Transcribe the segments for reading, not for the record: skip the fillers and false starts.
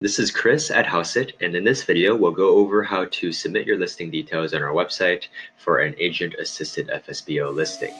This is Chris at Hauseit, and in this video, we'll go over how to submit your listing details on our website for an agent-assisted FSBO listing.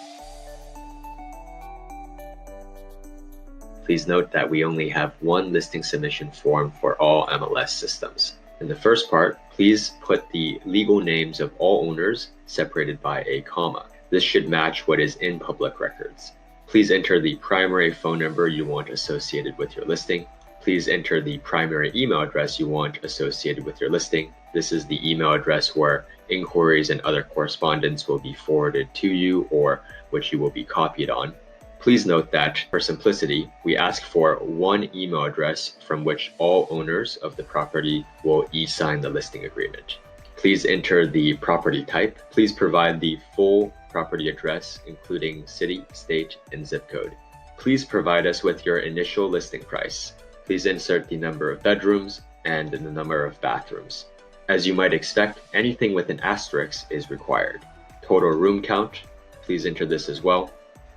Please note that we only have one listing submission form for all MLS systems. In the first part, please put the legal names of all owners separated by a comma. This should match what is in public records. Please enter the primary phone number you want associated with your listing. Please enter the primary email address you want associated with your listing. This is the email address where inquiries and other correspondence will be forwarded to you or which you will be copied on. Please note that for simplicity, we ask for one email address from which all owners of the property will e-sign the listing agreement. Please enter the property type. Please provide the full property address, including city, state, and zip code. Please provide us with your initial listing price. Please insert the number of bedrooms and the number of bathrooms. As you might expect, anything with an asterisk is required. Total room count, please enter this as well.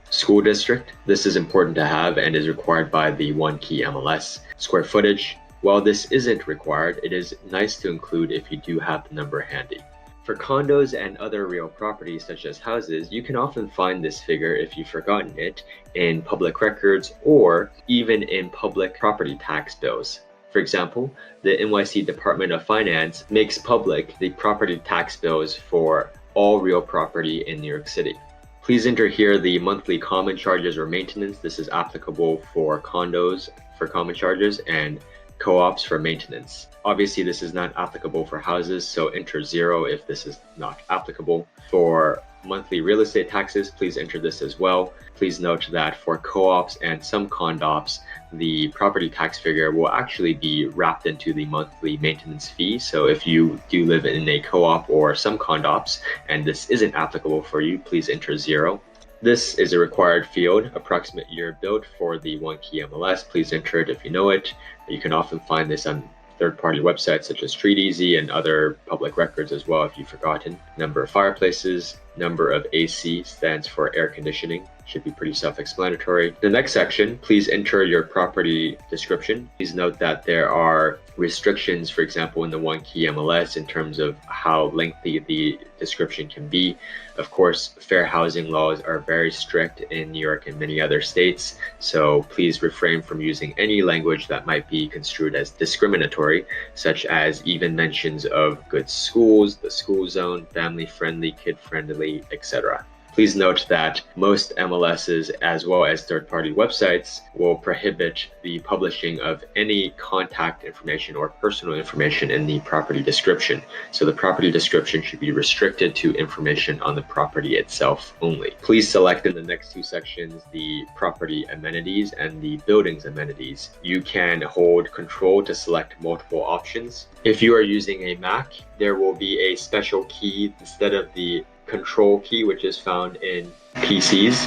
School district, this is important to have and is required by the One Key MLS. Square footage, while this isn't required, it is nice to include if you do have the number handy. For condos and other real properties such as houses, you can often find this figure if you've forgotten it in public records or even in public property tax bills. For example, the NYC Department of Finance makes public the property tax bills for all real property in New York City. Please enter here the monthly common charges or maintenance. This is applicable for condos for common charges and co-ops for maintenance. Obviously, this is not applicable for houses, so enter 0 if this is not applicable. For monthly real estate taxes, please enter this as well. Please note that for co-ops and some condops, the property tax figure will actually be wrapped into the monthly maintenance fee. So if you do live in a co-op or some condops and this isn't applicable for you, please enter 0. This is a required field, approximate year built for the One Key MLS. Please enter it if you know it. You can often find this on third-party websites such as StreetEasy and other public records as well if you've forgotten. Number of fireplaces, number of AC stands for air conditioning. Should be pretty self-explanatory. The next section, please enter your property description. Please note that there are restrictions, for example, in the One Key MLS in terms of how lengthy the description can be. Of course, fair housing laws are very strict in New York and many other states, so please refrain from using any language that might be construed as discriminatory, such as even mentions of good schools, the school zone, family-friendly, kid-friendly, etc. Please note that most MLSs as well as third-party websites will prohibit the publishing of any contact information or personal information in the property description. So the property description should be restricted to information on the property itself only. Please select in the next two sections the property amenities and the building's amenities. You can hold Control to select multiple options. If you are using a Mac, there will be a special key instead of the Control key, which is found in PCs,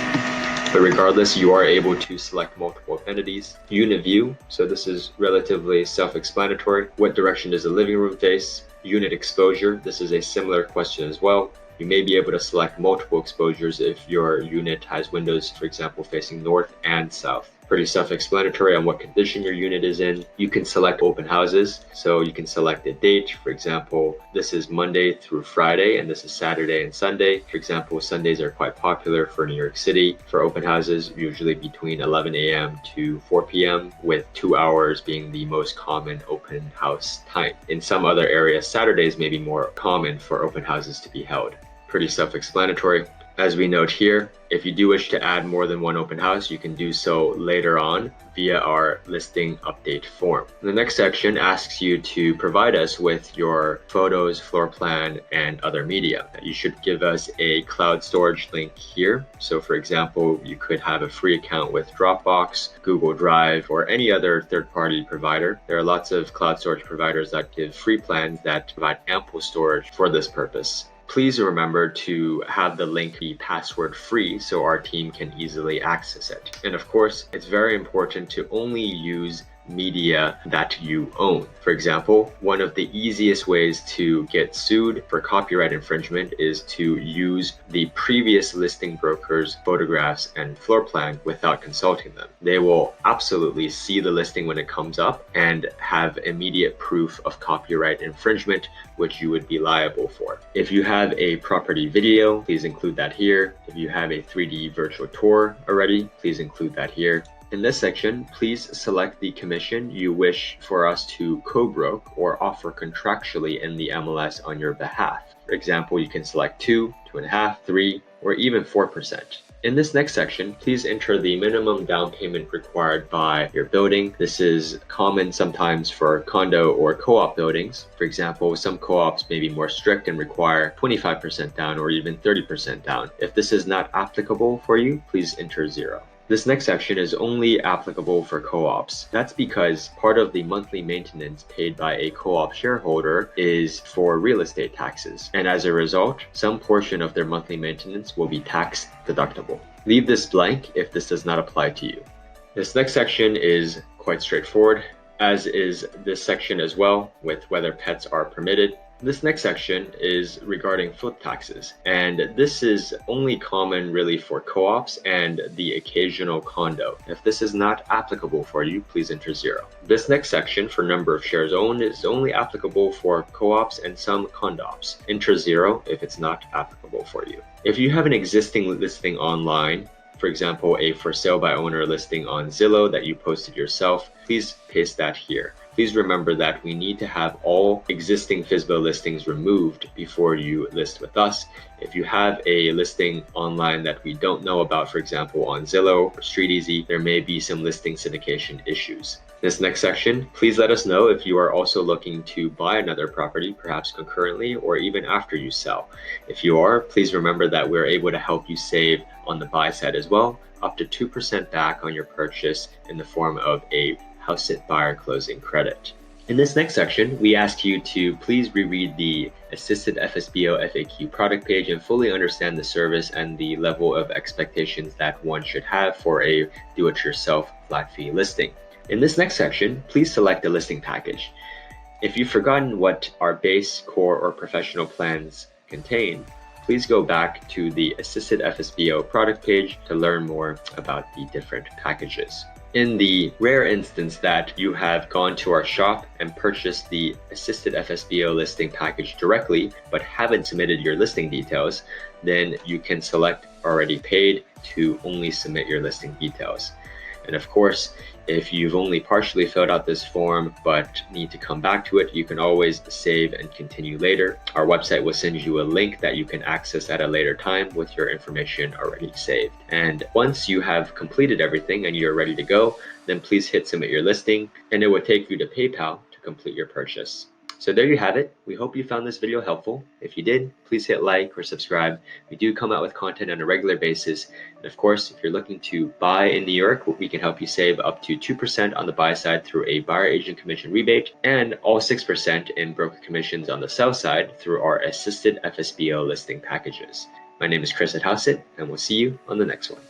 but regardless, you are able to select multiple amenities. Unit view, so this is relatively self-explanatory. What direction does the living room face? Unit exposure, this is a similar question as well. You may be able to select multiple exposures if your unit has windows, for example, facing north and south. Pretty self-explanatory on what condition your unit is in. You can select open houses, so you can select a date. For example, this is Monday through Friday, and this is Saturday and Sunday. For example, Sundays are quite popular for New York City for open houses, usually between 11 a.m. to 4 p.m., with 2 hours being the most common open house time. In some other areas, Saturdays may be more common for open houses to be held. Pretty self-explanatory. As we note here, if you do wish to add more than one open house, you can do so later on via our listing update form. The next section asks you to provide us with your photos, floor plan, and other media. You should give us a cloud storage link here. So for example, you could have a free account with Dropbox, Google Drive, or any other third-party provider. There are lots of cloud storage providers that give free plans that provide ample storage for this purpose. Please remember to have the link be password free so our team can easily access it. And of course, it's very important to only use media that you own. For example, one of the easiest ways to get sued for copyright infringement is to use the previous listing broker's photographs and floor plan without consulting them. They will absolutely see the listing when it comes up and have immediate proof of copyright infringement, which you would be liable for. If you have a property video, please include that here. If you have a 3D virtual tour already, please include that here. In this section, please select the commission you wish for us to co-broke or offer contractually in the MLS on your behalf. For example, you can select 2, 2.5, 3, or even 4%. In this next section, please enter the minimum down payment required by your building. This is common sometimes for condo or co-op buildings. For example, some co-ops may be more strict and require 25% down or even 30% down. If this is not applicable for you, please enter 0. This next section is only applicable for co-ops. That's because part of the monthly maintenance paid by a co-op shareholder is for real estate taxes. And as a result, some portion of their monthly maintenance will be tax deductible. Leave this blank if this does not apply to you. This next section is quite straightforward, as is this section as well, with whether pets are permitted. This next section is regarding flip taxes, and this is only common really for co-ops and the occasional condo. If this is not applicable for you, please enter 0. This next section for number of shares owned is only applicable for co-ops and some condops. Enter 0 if it's not applicable for you. If you have an existing listing online, for example, a for sale by owner listing on Zillow that you posted yourself, please paste that here. Please remember that we need to have all existing FSBO listings removed before you list with us. If you have a listing online that we don't know about, for example, on Zillow or StreetEasy, there may be some listing syndication issues. This next section, please let us know if you are also looking to buy another property, perhaps concurrently or even after you sell. If you are, please remember that we're able to help you save on the buy side as well, up to 2% back on your purchase in the form of a Hauseit buyer closing credit. In this next section, we ask you to please reread the Assisted FSBO FAQ product page and fully understand the service and the level of expectations that one should have for a do-it-yourself flat fee listing. In this next section, please select the listing package. If you've forgotten what our base, core, or professional plans contain, please go back to the Assisted FSBO product page to learn more about the different packages. In the rare instance that you have gone to our shop and purchased the Assisted FSBO listing package directly, but haven't submitted your listing details, then you can select Already Paid to only submit your listing details. And of course, if you've only partially filled out this form but need to come back to it, you can always save and continue later. Our website will send you a link that you can access at a later time with your information already saved. And once you have completed everything and you're ready to go, then please hit submit your listing and it will take you to PayPal to complete your purchase. So there you have it. We hope you found this video helpful. If you did, please hit like or subscribe. We do come out with content on a regular basis. And of course, if you're looking to buy in New York, we can help you save up to 2% on the buy side through a buyer agent commission rebate and all 6% in broker commissions on the sell side through our Assisted FSBO listing packages. My name is Chris at Hauseit, and we'll see you on the next one.